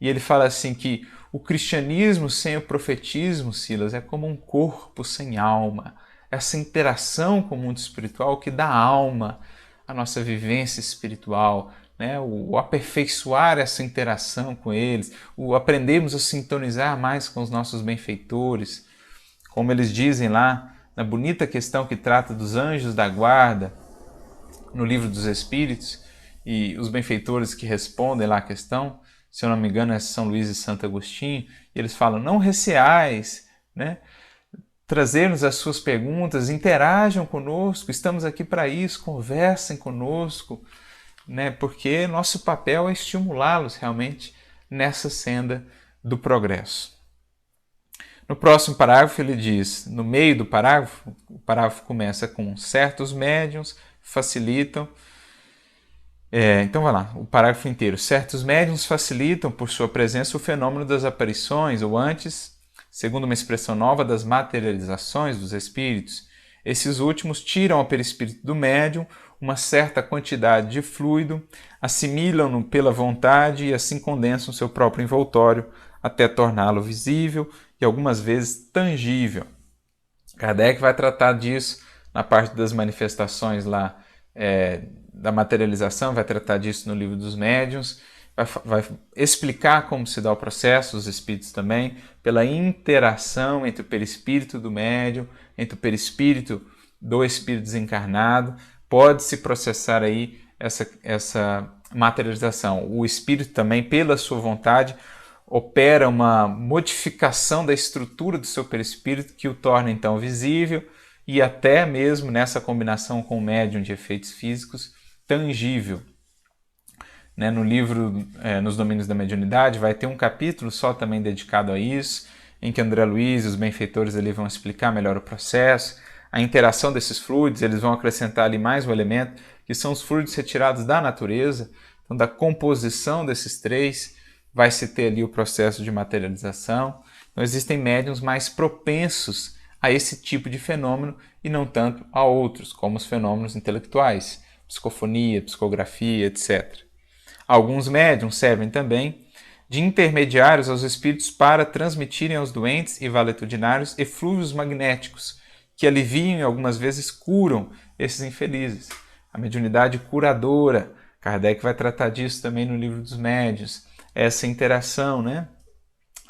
e ele fala assim que o cristianismo sem o profetismo, Silas, é como um corpo sem alma. Essa interação com o mundo espiritual que dá alma à nossa vivência espiritual, o aperfeiçoar essa interação com eles, o aprendermos a sintonizar mais com os nossos benfeitores, como eles dizem lá na bonita questão que trata dos anjos da guarda, no Livro dos Espíritos, e os benfeitores que respondem lá a questão, se eu não me engano é São Luís e Santo Agostinho, e eles falam, não receais, trazer-nos as suas perguntas, interajam conosco, estamos aqui para isso, conversem conosco, porque nosso papel é estimulá-los realmente nessa senda do progresso. No próximo parágrafo ele diz, no meio do parágrafo, o parágrafo começa com certos médiuns facilitam, então vai lá, o parágrafo inteiro. Certos médiuns facilitam por sua presença o fenômeno das aparições, ou antes, segundo uma expressão nova, das materializações dos espíritos. Esses últimos tiram ao perispírito do médium uma certa quantidade de fluido, assimilam-no pela vontade e assim condensam seu próprio envoltório até torná-lo visível e algumas vezes tangível. Kardec vai tratar disso na parte das manifestações lá, da materialização, vai tratar disso no Livro dos Médiuns, vai explicar como se dá o processo, os espíritos também, pela interação entre o perispírito do médium, entre o perispírito do espírito desencarnado, pode-se processar aí essa materialização. O espírito também, pela sua vontade, opera uma modificação da estrutura do seu perispírito que o torna então visível e até mesmo nessa combinação com o médium de efeitos físicos, tangível. No livro Nos Domínios da Mediunidade vai ter um capítulo só também dedicado a isso, em que André Luiz e os benfeitores ali vão explicar melhor o processo, a interação desses fluidos, eles vão acrescentar ali mais um elemento, que são os fluidos retirados da natureza, então da composição desses três, vai se ter ali o processo de materialização. Então existem médiums mais propensos a esse tipo de fenômeno e não tanto a outros, como os fenômenos intelectuais, psicofonia, psicografia, etc. Alguns médiums servem também de intermediários aos espíritos para transmitirem aos doentes e valetudinários eflúvios magnéticos, que aliviam e algumas vezes curam esses infelizes. A mediunidade curadora, Kardec vai tratar disso também no Livro dos Médiuns, essa interação, né?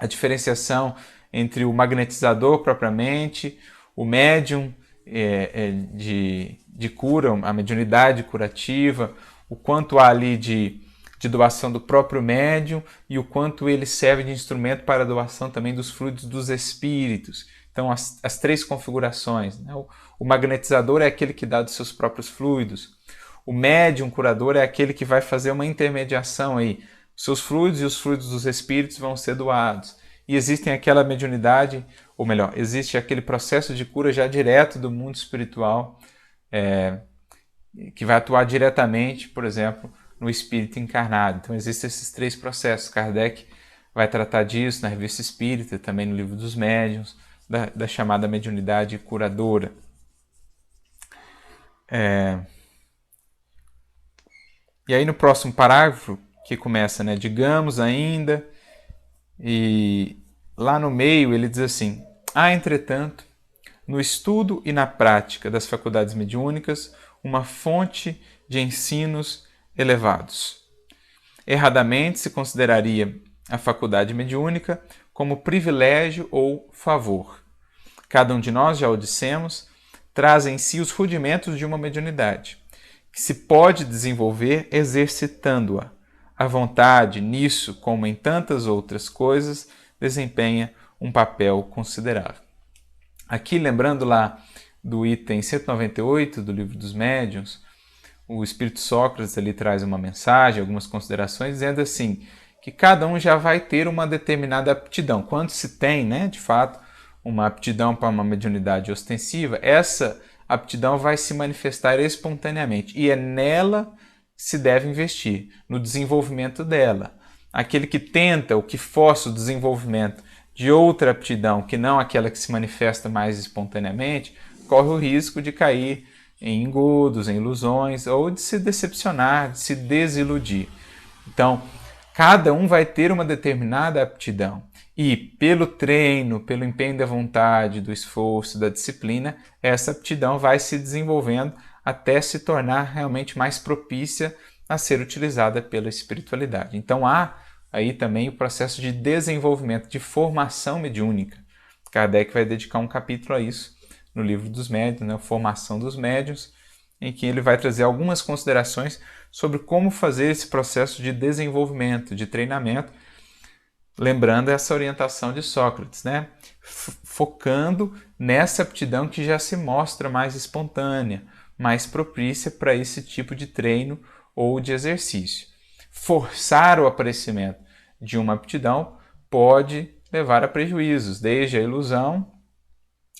A diferenciação entre o magnetizador propriamente, o médium de cura, a mediunidade curativa, o quanto há ali de doação do próprio médium e o quanto ele serve de instrumento para a doação também dos fluidos dos espíritos. Então, as três configurações. Né? O magnetizador é aquele que dá dos seus próprios fluidos. O médium curador é aquele que vai fazer uma intermediação aí. Os seus fluidos e os fluidos dos espíritos vão ser doados. E existe aquela mediunidade, ou melhor, existe aquele processo de cura já direto do mundo espiritual, que vai atuar diretamente, por exemplo, no espírito encarnado. Então existem esses três processos. Kardec vai tratar disso na Revista Espírita, também no Livro dos Médiuns, da chamada mediunidade curadora. E aí no próximo parágrafo, que começa, né, digamos ainda, e lá no meio ele diz assim: há, entretanto, no estudo e na prática das faculdades mediúnicas, uma fonte de ensinos elevados. Erradamente se consideraria a faculdade mediúnica como privilégio ou favor. Cada um de nós, já o dissemos, traz em si os rudimentos de uma mediunidade, que se pode desenvolver exercitando-a. A vontade, nisso, como em tantas outras coisas, desempenha um papel considerável. Aqui, lembrando lá do item 198 do Livro dos Médiuns, o Espírito Sócrates ali traz uma mensagem, algumas considerações, dizendo assim, que cada um já vai ter uma determinada aptidão. Quando se tem, né, de fato, uma aptidão para uma mediunidade ostensiva, essa aptidão vai se manifestar espontaneamente e é nela que se deve investir, no desenvolvimento dela. Aquele que tenta ou que força o desenvolvimento de outra aptidão que não aquela que se manifesta mais espontaneamente, corre o risco de cair em engodos, em ilusões, ou de se decepcionar, de se desiludir. Então, cada um vai ter uma determinada aptidão. E pelo treino, pelo empenho da vontade, do esforço, da disciplina, essa aptidão vai se desenvolvendo até se tornar realmente mais propícia a ser utilizada pela espiritualidade. Então há aí também o processo de desenvolvimento, de formação mediúnica. Kardec vai dedicar um capítulo a isso no Livro dos Médiuns, né, Formação dos Médiuns, em que ele vai trazer algumas considerações sobre como fazer esse processo de desenvolvimento, de treinamento, lembrando essa orientação de Sócrates, né? Focando nessa aptidão que já se mostra mais espontânea, mais propícia para esse tipo de treino ou de exercício. Forçar o aparecimento de uma aptidão pode levar a prejuízos, desde a ilusão,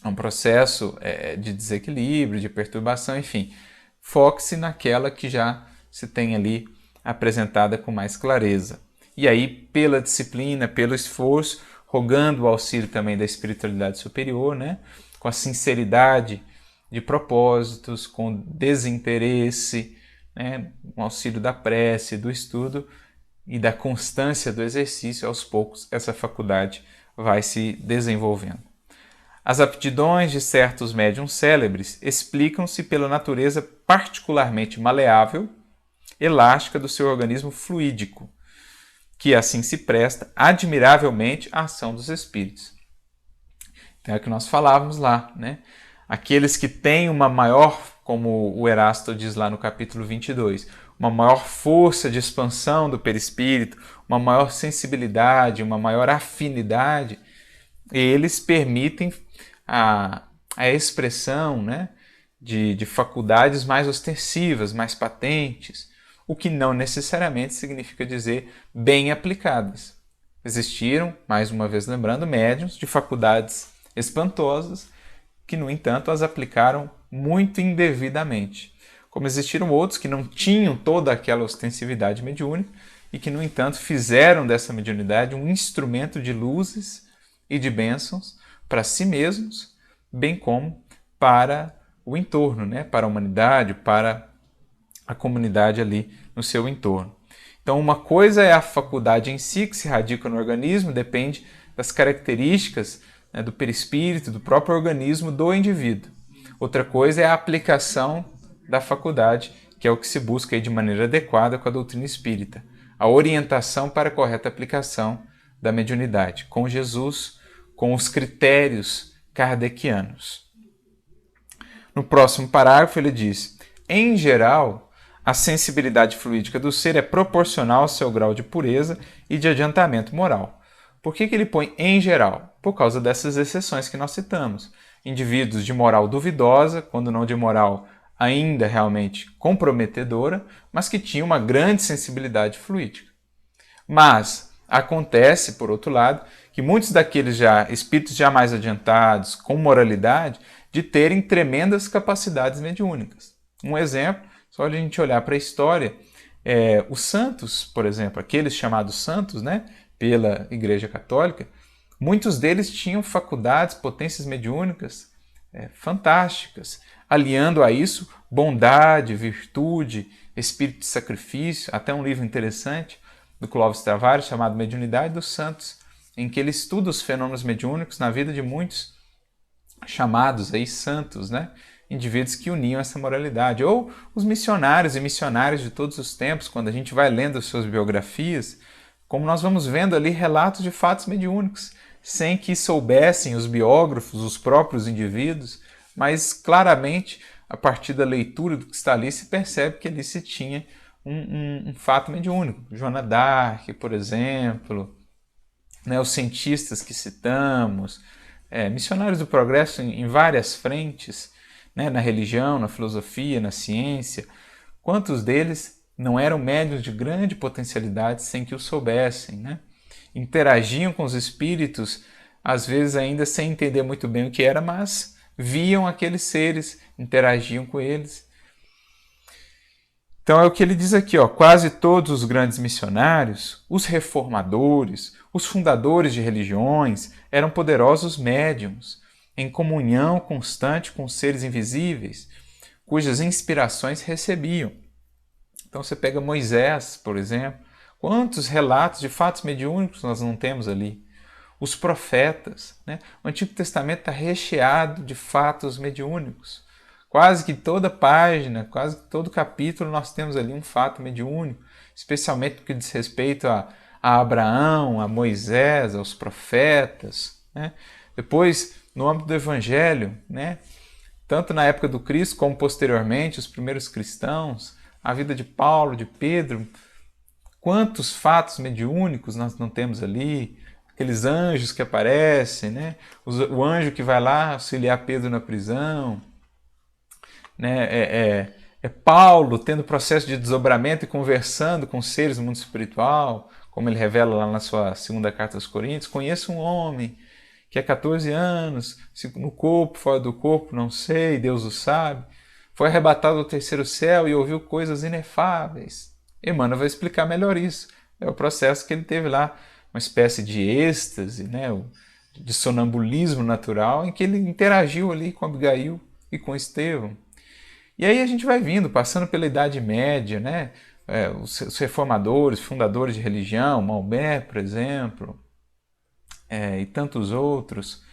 a um processo de desequilíbrio, de perturbação, enfim. Foque-se naquela que já se tem ali apresentada com mais clareza. E aí, pela disciplina, pelo esforço, rogando o auxílio também da espiritualidade superior, né? Com a sinceridade de propósitos, com desinteresse, né? Com o auxílio da prece, do estudo e da constância do exercício, aos poucos essa faculdade vai se desenvolvendo. As aptidões de certos médiuns célebres explicam-se pela natureza particularmente maleável, elástica do seu organismo fluídico, que assim se presta admiravelmente à ação dos espíritos. Então é o que nós falávamos lá, né? Aqueles que têm uma maior, como o Erasto diz lá no capítulo 22, uma maior força de expansão do perispírito, uma maior sensibilidade, uma maior afinidade, eles permitem a expressão, né, de faculdades mais ostensivas, mais patentes, o que não necessariamente significa dizer bem aplicadas. Existiram, mais uma vez lembrando, médiuns de faculdades espantosas que, no entanto, as aplicaram muito indevidamente. Como existiram outros que não tinham toda aquela ostensividade mediúnica e que, no entanto, fizeram dessa mediunidade um instrumento de luzes e de bênçãos para si mesmos, bem como para o entorno, né? Para a humanidade, para a comunidade ali no seu entorno. Então, uma coisa é a faculdade em si, que se radica no organismo, depende das características, né, do perispírito, do próprio organismo do indivíduo. Outra coisa é a aplicação da faculdade, que é o que se busca aí de maneira adequada com a doutrina espírita. A orientação para a correta aplicação da mediunidade, com Jesus, com os critérios kardecianos. No próximo parágrafo ele diz: em geral, a sensibilidade fluídica do ser é proporcional ao seu grau de pureza e de adiantamento moral. Por que ele põe em geral? Por causa dessas exceções que nós citamos. Indivíduos de moral duvidosa, quando não de moral ainda realmente comprometedora, mas que tinham uma grande sensibilidade fluídica. Mas acontece, por outro lado, que muitos daqueles espíritos já mais adiantados, com moralidade, de terem tremendas capacidades mediúnicas. Um exemplo, só a gente olhar para a história, os santos, por exemplo, aqueles chamados santos, né, pela Igreja Católica, muitos deles tinham faculdades, potências mediúnicas fantásticas, aliando a isso bondade, virtude, espírito de sacrifício, até um livro interessante do Clóvis Tavares chamado Mediunidade dos Santos, em que ele estuda os fenômenos mediúnicos na vida de muitos chamados aí santos, né? Indivíduos que uniam essa moralidade. Ou os missionários e missionárias de todos os tempos, quando a gente vai lendo as suas biografias, como nós vamos vendo ali relatos de fatos mediúnicos, sem que soubessem os biógrafos, os próprios indivíduos, mas claramente, a partir da leitura do que está ali, se percebe que ali se tinha um fato mediúnico. Joana d'Arc, por exemplo, né, os cientistas que citamos, missionários do progresso em várias frentes, né, na religião, na filosofia, na ciência. Quantos deles não eram médiuns de grande potencialidade sem que o soubessem, né? Interagiam com os espíritos, às vezes ainda sem entender muito bem o que era, mas viam aqueles seres, interagiam com eles. Então é o que ele diz aqui, ó, quase todos os grandes missionários, os reformadores, os fundadores de religiões, eram poderosos médiums, em comunhão constante com seres invisíveis, cujas inspirações recebiam. Então você pega Moisés, por exemplo, quantos relatos de fatos mediúnicos nós não temos ali? Os profetas, né? O Antigo Testamento está recheado de fatos mediúnicos. Quase que toda página, quase que todo capítulo nós temos ali um fato mediúnico, especialmente no que diz respeito a Abraão, a Moisés, aos profetas, né? Depois, no âmbito do Evangelho, né? Tanto na época do Cristo como posteriormente, os primeiros cristãos, a vida de Paulo, de Pedro, quantos fatos mediúnicos nós não temos ali, aqueles anjos que aparecem, né? O anjo que vai lá auxiliar Pedro na prisão, né? Paulo tendo processo de desdobramento e conversando com seres do mundo espiritual, como ele revela lá na sua segunda carta aos Coríntios. Conheço um homem que há 14 anos, no corpo, fora do corpo, não sei, Deus o sabe, foi arrebatado ao terceiro céu e ouviu coisas inefáveis. Emmanuel vai explicar melhor isso. É o processo que ele teve lá, uma espécie de êxtase, né? De sonambulismo natural, em que ele interagiu ali com Abigail e com Estevão. E aí a gente vai vindo, passando pela Idade Média, né? Os reformadores, fundadores de religião, Maomé, por exemplo, e tantos outros,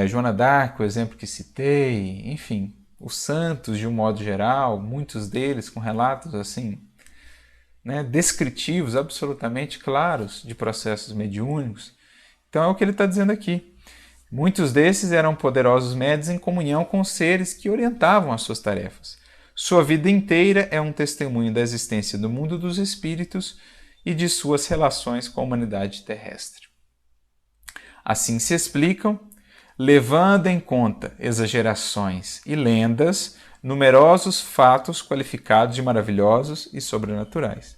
Joana d'Arc, o exemplo que citei, enfim, os santos de um modo geral, muitos deles com relatos assim, né, descritivos, absolutamente claros de processos mediúnicos. Então é o que ele está dizendo aqui. Muitos desses eram poderosos médiuns em comunhão com seres que orientavam as suas tarefas. Sua vida inteira é um testemunho da existência do mundo dos espíritos e de suas relações com a humanidade terrestre. Assim se explicam, levando em conta exagerações e lendas, numerosos fatos qualificados de maravilhosos e sobrenaturais.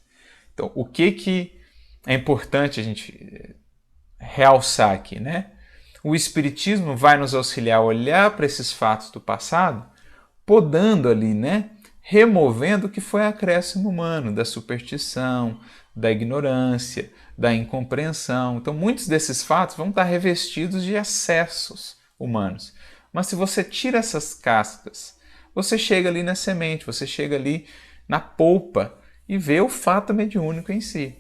Então, o que é importante a gente realçar aqui, né? O Espiritismo vai nos auxiliar a olhar para esses fatos do passado, podando ali, né? Removendo o que foi acréscimo humano, da superstição, da ignorância, da incompreensão. Então, muitos desses fatos vão estar revestidos de excessos humanos. Mas se você tira essas cascas, você chega ali na semente, você chega ali na polpa e vê o fato mediúnico em si.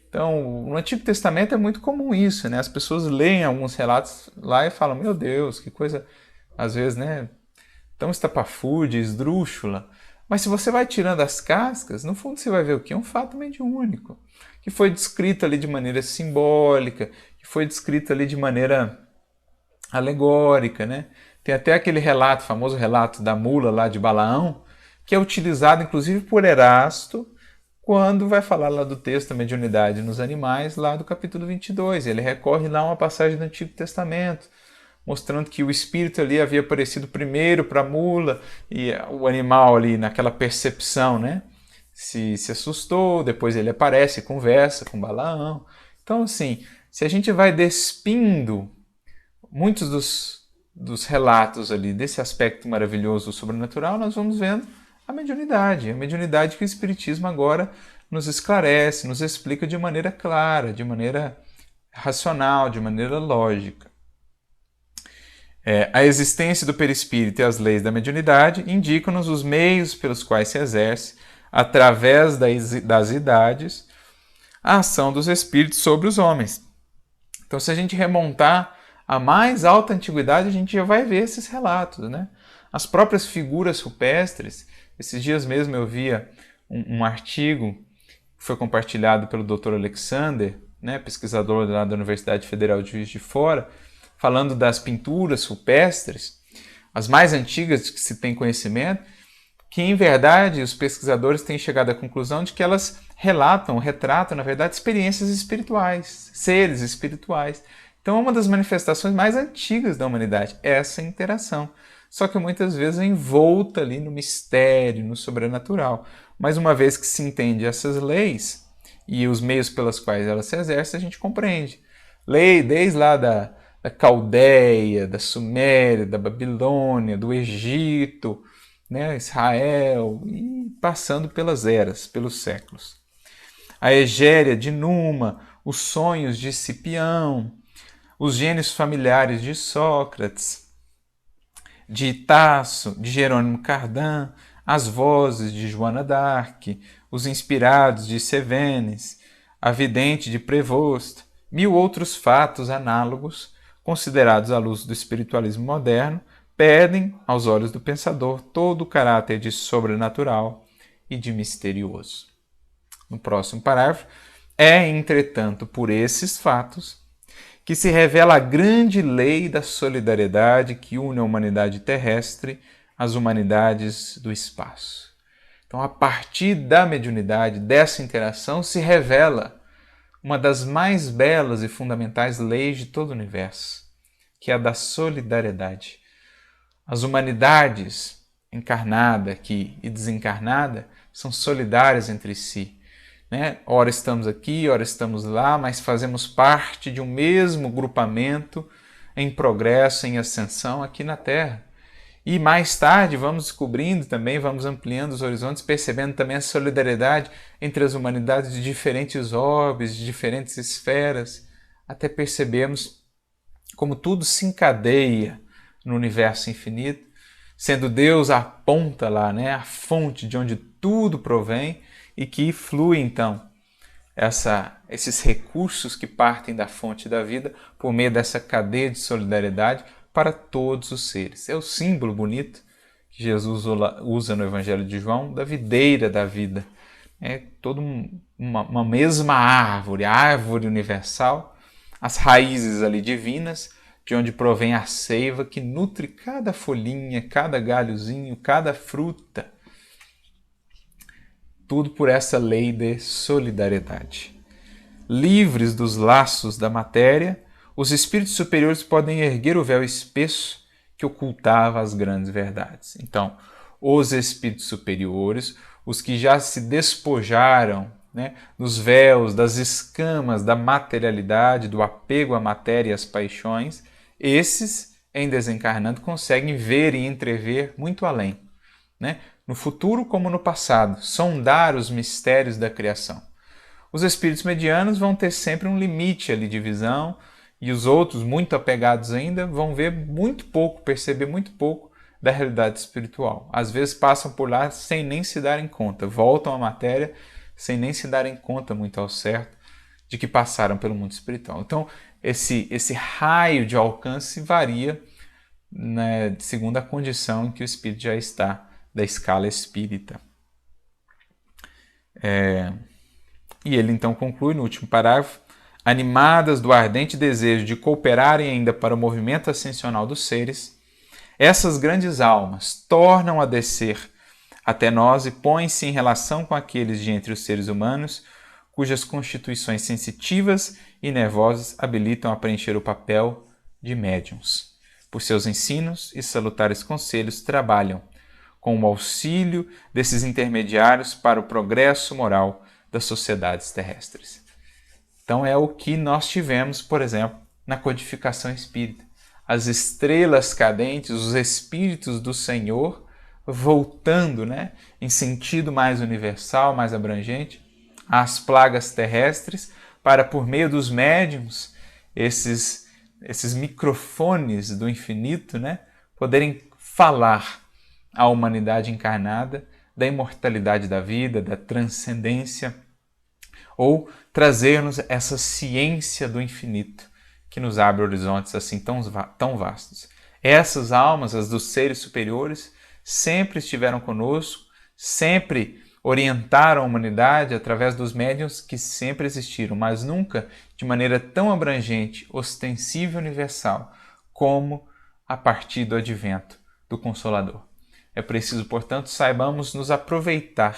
Então, no Antigo Testamento é muito comum isso, né? As pessoas leem alguns relatos lá e falam, meu Deus, que coisa, às vezes, né, tão estapafúrdia, esdrúxula. Mas se você vai tirando as cascas, no fundo você vai ver o quê? Um fato mediúnico, que foi descrito ali de maneira simbólica, que foi descrito ali de maneira alegórica, né? Tem até aquele relato, famoso relato da mula lá de Balaão, que é utilizado inclusive por Erasto, quando vai falar lá do texto da mediunidade nos animais, lá do capítulo 22. Ele recorre lá a uma passagem do Antigo Testamento, mostrando que o espírito ali havia aparecido primeiro para a mula e o animal ali naquela percepção, né, se assustou, depois ele aparece e conversa com Balaão. Então, assim, se a gente vai despindo muitos dos relatos ali desse aspecto maravilhoso do sobrenatural, nós vamos vendo a mediunidade que o Espiritismo agora nos esclarece, nos explica de maneira clara, de maneira racional, de maneira lógica. A existência do perispírito e as leis da mediunidade indicam-nos os meios pelos quais se exerce, através das idades, a ação dos espíritos sobre os homens. Então, se a gente remontar à mais alta antiguidade, a gente já vai ver esses relatos, né? As próprias figuras rupestres. Esses dias mesmo eu via um artigo que foi compartilhado pelo Dr. Alexander, né, pesquisador lá da Universidade Federal de Juiz de Fora, falando das pinturas rupestres, as mais antigas que se tem conhecimento, que em verdade os pesquisadores têm chegado à conclusão de que elas retratam, na verdade, experiências espirituais, seres espirituais. Então é uma das manifestações mais antigas da humanidade, essa interação. Só que muitas vezes é envolta ali no mistério, no sobrenatural. Mas uma vez que se entende essas leis e os meios pelos quais elas se exercem, a gente compreende. Lei desde lá da Caldeia, da Suméria, da Babilônia, do Egito, né, Israel, e passando pelas eras, pelos séculos. A Egéria de Numa, os sonhos de Cipião, os gênios familiares de Sócrates, de Tasso, de Jerônimo Cardan, as vozes de Joana d'Arc, os inspirados de Cevenes, a vidente de Prevost, mil outros fatos análogos, considerados à luz do espiritualismo moderno, perdem, aos olhos do pensador, todo o caráter de sobrenatural e de misterioso. No próximo parágrafo, entretanto, por esses fatos, que se revela a grande lei da solidariedade que une a humanidade terrestre às humanidades do espaço. Então, a partir da mediunidade, dessa interação, se revela uma das mais belas e fundamentais leis de todo o universo, que é a da solidariedade. As humanidades, encarnada aqui e desencarnada, são solidárias entre si. Né? Ora estamos aqui, ora estamos lá, mas fazemos parte de um mesmo grupamento em progresso, em ascensão aqui na Terra. E mais tarde vamos descobrindo também, vamos ampliando os horizontes, percebendo também a solidariedade entre as humanidades de diferentes orbes, de diferentes esferas, até percebermos como tudo se encadeia no universo infinito, sendo Deus a ponta lá, né? A fonte de onde tudo provém, e que flui, então, esses recursos que partem da fonte da vida por meio dessa cadeia de solidariedade para todos os seres. É o símbolo bonito que Jesus usa no Evangelho de João da videira da vida. É toda uma mesma árvore, a árvore universal, as raízes ali divinas, de onde provém a seiva que nutre cada folhinha, cada galhozinho, cada fruta. Tudo por essa lei de solidariedade. Livres dos laços da matéria, os espíritos superiores podem erguer o véu espesso que ocultava as grandes verdades. Então, os espíritos superiores, os que já se despojaram, né, dos véus, das escamas da materialidade, do apego à matéria e às paixões, esses, em desencarnando, conseguem ver e entrever muito além, né? No futuro como no passado, sondar os mistérios da criação. Os espíritos medianos vão ter sempre um limite ali de visão, e os outros, muito apegados ainda, vão ver muito pouco, perceber muito pouco da realidade espiritual. Às vezes passam por lá sem nem se darem conta, voltam à matéria sem nem se darem conta muito ao certo de que passaram pelo mundo espiritual. Então, esse raio de alcance varia, né, segundo a condição em que o espírito já está da escala espírita. E ele então conclui no último parágrafo: animadas do ardente desejo de cooperarem ainda para o movimento ascensional dos seres, essas grandes almas tornam a descer até nós e põem-se em relação com aqueles de entre os seres humanos cujas constituições sensitivas e nervosas habilitam a preencher o papel de médiuns. Por seus ensinos e salutares conselhos trabalham, com o auxílio desses intermediários, para o progresso moral das sociedades terrestres. Então é o que nós tivemos, por exemplo, na codificação espírita. As estrelas cadentes, os espíritos do Senhor, voltando, né, em sentido mais universal, mais abrangente, às plagas terrestres, para, por meio dos médiuns, esses microfones do infinito, né, poderem falar à humanidade encarnada da imortalidade da vida, da transcendência, ou trazer-nos essa ciência do infinito que nos abre horizontes assim tão vastos. Essas almas, as dos seres superiores, sempre estiveram conosco, sempre orientaram a humanidade através dos médiuns que sempre existiram, mas nunca de maneira tão abrangente, ostensiva e universal como a partir do advento do Consolador. É preciso, portanto, saibamos nos aproveitar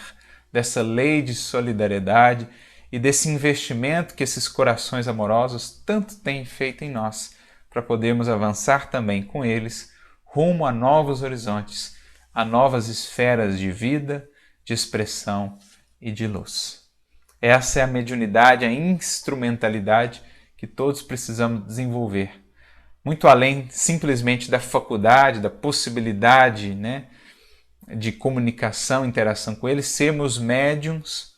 dessa lei de solidariedade e desse investimento que esses corações amorosos tanto têm feito em nós, para podermos avançar também com eles rumo a novos horizontes, a novas esferas de vida, de expressão e de luz. Essa é a mediunidade, a instrumentalidade que todos precisamos desenvolver, muito além simplesmente da faculdade, da possibilidade, né, de comunicação, interação com eles, sermos médiuns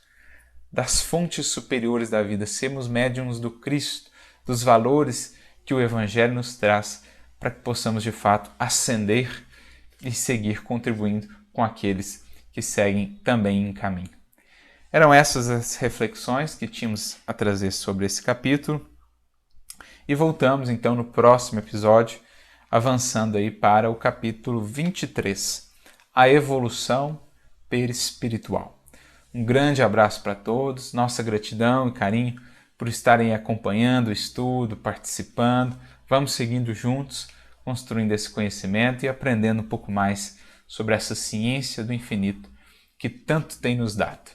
das fontes superiores da vida, sermos médiuns do Cristo, dos valores que o Evangelho nos traz, para que possamos de fato ascender e seguir contribuindo com aqueles que seguem também em caminho. Eram essas as reflexões que tínhamos a trazer sobre esse capítulo, e voltamos então no próximo episódio, avançando aí para o capítulo 23, a evolução perispiritual. Um grande abraço para todos, nossa gratidão e carinho por estarem acompanhando o estudo, participando. Vamos seguindo juntos, construindo esse conhecimento e aprendendo um pouco mais sobre essa ciência do infinito que tanto tem nos dado.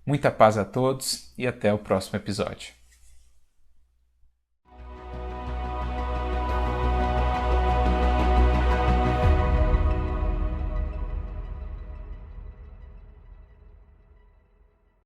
Muita paz a todos e até o próximo episódio.